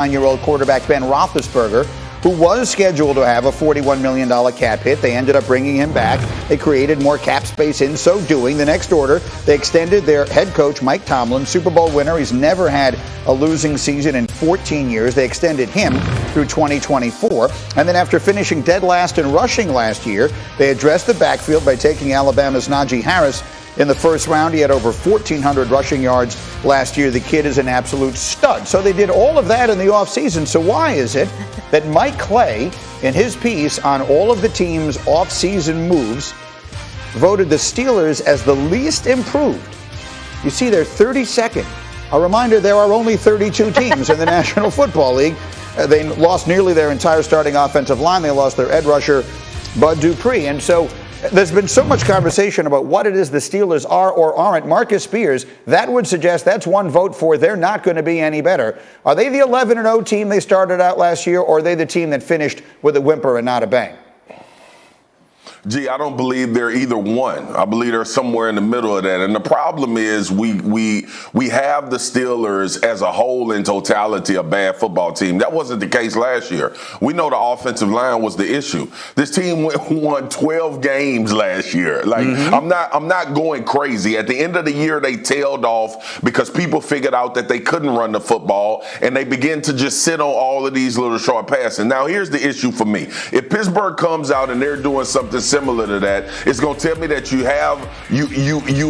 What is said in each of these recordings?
9-year-old quarterback Ben Roethlisberger, who was scheduled to have a $41 million cap hit. They ended up bringing him back. They created more cap space in so doing. The next order, they extended their head coach, Mike Tomlin, Super Bowl winner. He's never had a losing season in 14 years. They extended him through 2024. And then after finishing dead last in rushing last year, they addressed the backfield by taking Alabama's Najee Harris in the first round. He had over 1,400 rushing yards last year. The kid is an absolute stud. So they did all of that in the offseason. So why is it that Mike Clay, in his piece on all of the team's offseason moves, voted the Steelers as the least improved? You see, they're 32nd. A reminder, there are only 32 teams in the National Football League. They lost nearly their entire starting offensive line. They lost their edge rusher, Bud Dupree. And so there's been so much conversation about what it is the Steelers are or aren't. Marcus Spears, that would suggest that's one vote for they're not going to be any better. Are they the 11-0 team they started out last year, or are they the team that finished with a whimper and not a bang? Gee, I don't believe they're either one. I believe they're somewhere in the middle of that. And the problem is we have the Steelers as a whole in totality a bad football team. That wasn't the case last year. We know the offensive line was the issue. This team won 12 games last year. I'm not going crazy. At the end of the year, they tailed off because people figured out that they couldn't run the football, and they began to just sit on all of these little short passes. Now, here's the issue for me. If Pittsburgh comes out and they're doing something similar to that, it's going to tell me that you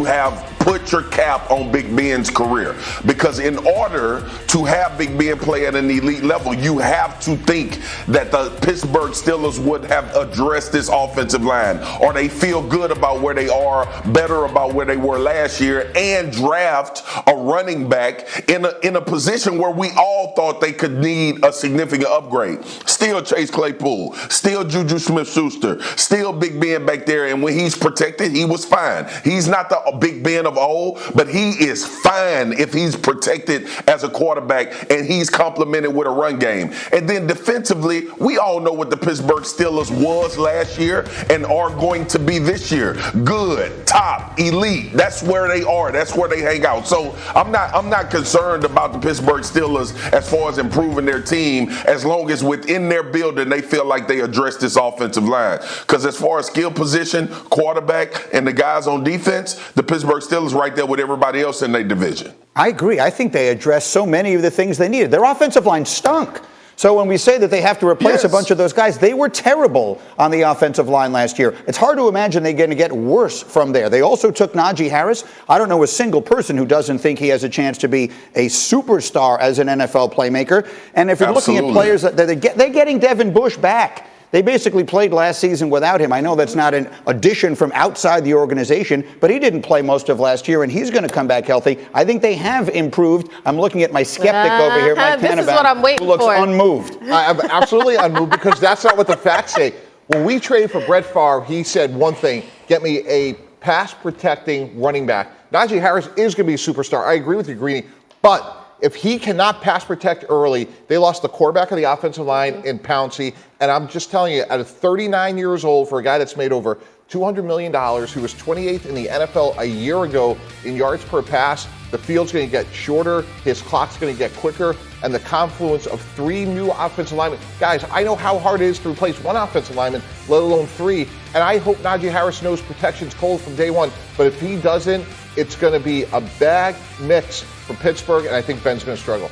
have put your cap on Big Ben's career. Because in order to have Big Ben play at an elite level, you have to think that the Pittsburgh Steelers would have addressed this offensive line, or they feel good about where they are, better about where they were last year, and draft a running back in a position where we all thought they could need a significant upgrade. Still Chase Claypool, still Juju Smith-Schuster, still Big Ben back there, and when he's protected, he was fine. He's not the Big Ben of old, but he is fine if he's protected as a quarterback and he's complemented with a run game. And then defensively, we all know what the Pittsburgh Steelers was last year and are going to be this year. Good, top, elite. That's where they are. That's where they hang out. So I'm not concerned about the Pittsburgh Steelers as far as improving their team, as long as within their building they feel like they address this offensive line. Because as far as skill position, quarterback, and the guys on defense, the Pittsburgh Steelers right there with everybody else in their division. I agree. I think they addressed so many of the things they needed. Their offensive line stunk. So when we say that they have to replace a bunch of those guys, they were terrible on the offensive line last year. It's hard to imagine they're going to get worse from there. They also took Najee Harris. I don't know a single person who doesn't think he has a chance to be a superstar as an NFL playmaker. And if you're looking at players, they're getting Devin Bush back. They basically played last season without him. I know that's not an addition from outside the organization, but he didn't play most of last year, and he's going to come back healthy. I think they have improved. I'm looking at my skeptic over here, Mike This is what I'm waiting who looks for. unmoved. I'm absolutely unmoved, because that's not what the facts say. When we traded for Brett Favre, he said one thing: get me a pass-protecting running back. Najee Harris is going to be a superstar. I agree with you, Greeny, but if he cannot pass protect early, they lost the quarterback of the offensive line in Pouncey. And I'm just telling you, at 39 years old, for a guy that's made over $200 million, who was 28th in the NFL a year ago in yards per pass, the field's going to get shorter, his clock's going to get quicker, and the confluence of 3 new offensive linemen. Guys, I know how hard it is to replace one offensive lineman, let alone 3, and I hope Najee Harris knows protection's cold from day one. But if he doesn't, it's going to be a bad mix for Pittsburgh, and I think Ben's going to struggle.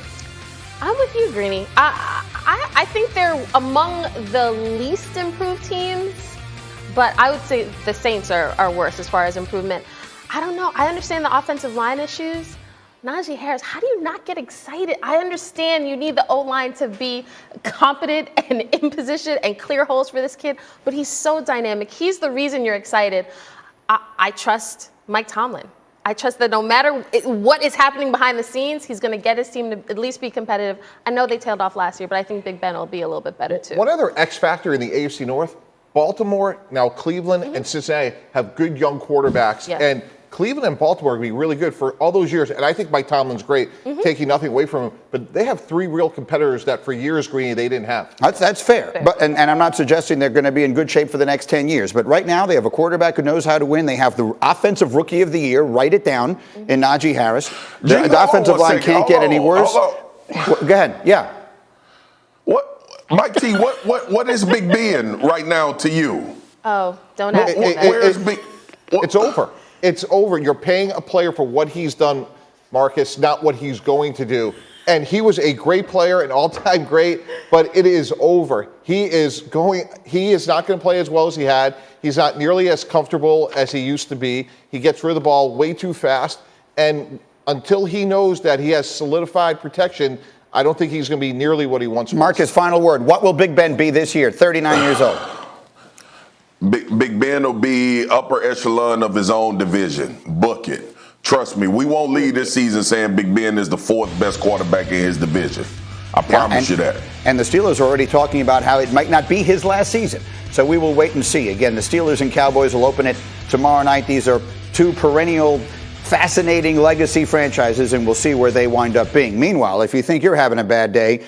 I'm with you, Greeny. I think they're among the least improved teams, but I would say the Saints are worse as far as improvement. I don't know. I understand the offensive line issues. Najee Harris, how do you not get excited? I understand you need the O-line to be competent and in position and clear holes for this kid, but he's so dynamic. He's the reason you're excited. I trust Mike Tomlin. I trust that no matter what is happening behind the scenes, he's going to get his team to at least be competitive. I know they tailed off last year, but I think Big Ben will be a little bit better too. One other X factor in the AFC North: Baltimore, now Cleveland, and Cincinnati have good young quarterbacks. Yeah. And Cleveland and Baltimore are going to be really good for all those years. And I think Mike Tomlin's great, taking nothing away from him. But they have 3 real competitors that for years, Greeny, they didn't have. That's fair. But and I'm not suggesting they're going to be in good shape for the next 10 years. But right now, they have a quarterback who knows how to win. They have the offensive rookie of the year. Write it down in Najee Harris. The offensive line can't get any worse. Go ahead. Yeah. Mike T, what is Big Ben right now to you? Oh, don't ask me that. Where is Big? It's over. It's over. You're paying a player for what he's done, Marcus, not what he's going to do. And he was a great player, an all-time great, but it is over. He is not going to play as well as he had. He's not nearly as comfortable as he used to be. He gets rid of the ball way too fast. And until he knows that he has solidified protection, I don't think he's going to be nearly what he once was. Marcus, final word. What will Big Ben be this year? 39 years old. Big Ben will be upper echelon of his own division. Book it. Trust me, we won't leave this season saying Big Ben is the fourth best quarterback in his division. I promise you that. And the Steelers are already talking about how it might not be his last season. So we will wait and see. Again, the Steelers and Cowboys will open it tomorrow night. These are two perennial, fascinating legacy franchises, and we'll see where they wind up being. Meanwhile, if you think you're having a bad day,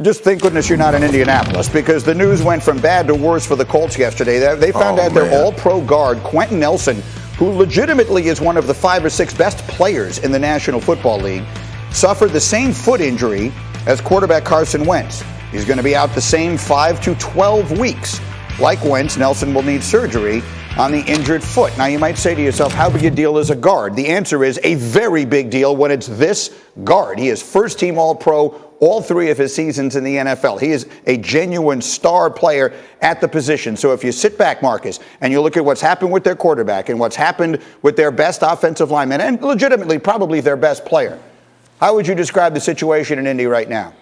just thank goodness you're not in Indianapolis, because the news went from bad to worse for the Colts yesterday. They found out their all-pro guard, Quentin Nelson, who legitimately is one of the 5 or 6 best players in the National Football League, suffered the same foot injury as quarterback Carson Wentz. He's going to be out the same 5 to 12 weeks. Like Wentz, Nelson will need surgery on the injured foot. Now, you might say to yourself, how big a deal is a guard? The answer is a very big deal when it's this guard. He is first-team All-Pro all 3 of his seasons in the NFL. He is a genuine star player at the position. So if you sit back, Marcus, and you look at what's happened with their quarterback and what's happened with their best offensive lineman, and legitimately probably their best player, how would you describe the situation in Indy right now?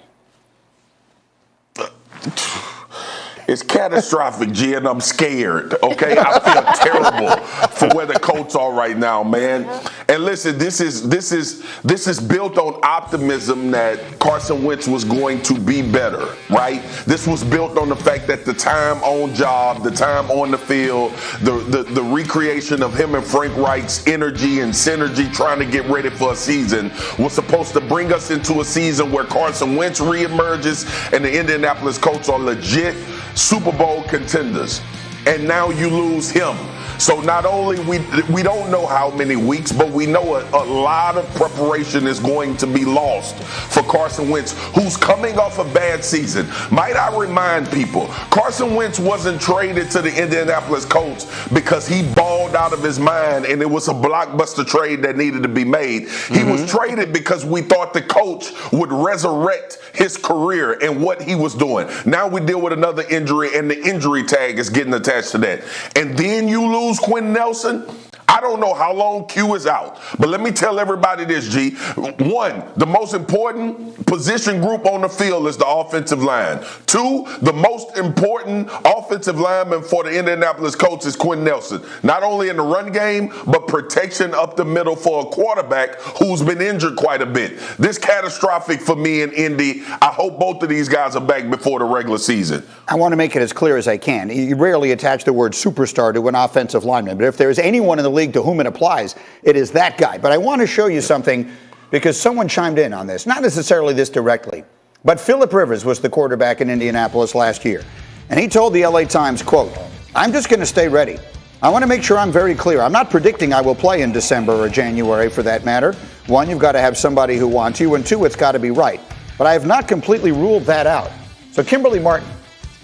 It's catastrophic, G, and I'm scared, okay? I feel terrible for where the Colts are right now, man. And listen, this is built on optimism that Carson Wentz was going to be better, right? This was built on the fact that the time on job, the time on the field, the recreation of him and Frank Reich's energy and synergy trying to get ready for a season was supposed to bring us into a season where Carson Wentz reemerges and the Indianapolis Colts are legit Super Bowl contenders, and now you lose him. So not only we don't know how many weeks, but we know a lot of preparation is going to be lost for Carson Wentz, who's coming off a bad season. Might I remind people, Carson Wentz wasn't traded to the Indianapolis Colts because he balled out of his mind and it was a blockbuster trade that needed to be made. He was traded because we thought the coach would resurrect his career and what he was doing. Now we deal with another injury, and the injury tag is getting attached to that. And then you lose Quentin Nelson. I don't know how long Q is out, but let me tell everybody this, G. One, the most important position group on the field is the offensive line. 2, the most important offensive lineman for the Indianapolis Colts is Quentin Nelson. Not only in the run game, but protection up the middle for a quarterback who's been injured quite a bit. This catastrophic for me in Indy. I hope both of these guys are back before the regular season. I want to make it as clear as I can. You rarely attach the word superstar to an offensive lineman, but if there's anyone in the league to whom it applies, it is that guy. But I want to show you something because someone chimed in on this, not necessarily this directly, but Phillip Rivers was the quarterback in Indianapolis last year. And he told the LA Times, quote, "I'm just going to stay ready. I want to make sure I'm very clear. I'm not predicting I will play in December or January for that matter. 1, you've got to have somebody who wants you, and 2, it's got to be right. But I have not completely ruled that out." So Kimberly Martin,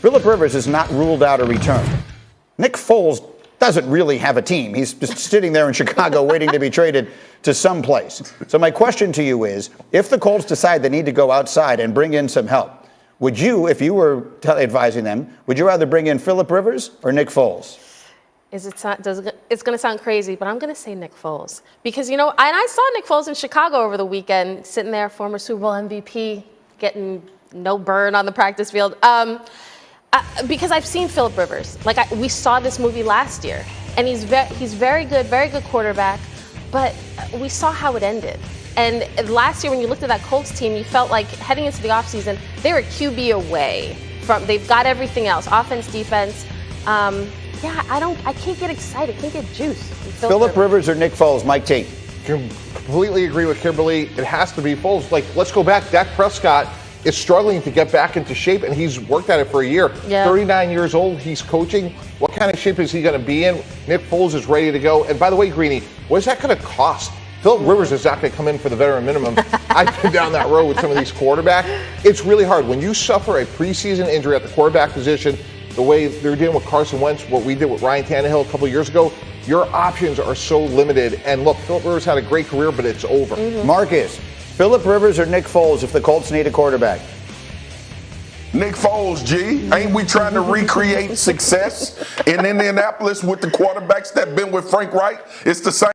Phillip Rivers is not ruled out a return. Nick Foles doesn't really have a team. He's just sitting there in Chicago waiting to be traded to someplace. So my question to you is, if the Colts decide they need to go outside and bring in some help, would you, if you were advising them, would you rather bring in Phillip Rivers or Nick Foles? It's going to sound crazy, but I'm going to say Nick Foles. Because, and I saw Nick Foles in Chicago over the weekend, sitting there, former Super Bowl MVP, getting no burn on the practice field. Because I've seen Phillip Rivers. We saw this movie last year, and he's very good quarterback, but we saw how it ended. And last year, when you looked at that Colts team, you felt like heading into the offseason, they were QB away from. They've got everything else: offense, defense. I can't get excited. Can't get juice. Phillip Rivers or Nick Foles? Mike T. Completely agree with Kimberly. It has to be Foles. Let's go back. Dak Prescott is struggling to get back into shape, and he's worked at it for a year. Yeah. 39 years old, he's coaching. What kind of shape is he going to be in? Nick Foles is ready to go. And by the way, Greeny, what is that going to cost? Phillip Rivers is not going to come in for the veteran minimum. I've been down that road with some of these quarterbacks. It's really hard. When you suffer a preseason injury at the quarterback position, the way they're dealing with Carson Wentz, what we did with Ryan Tannehill a couple years ago, your options are so limited. And look, Philip Rivers had a great career, but it's over. Marcus, Philip Rivers or Nick Foles if the Colts need a quarterback? Nick Foles, G. Ain't we trying to recreate success in Indianapolis with the quarterbacks that been with Frank Reich? It's the same.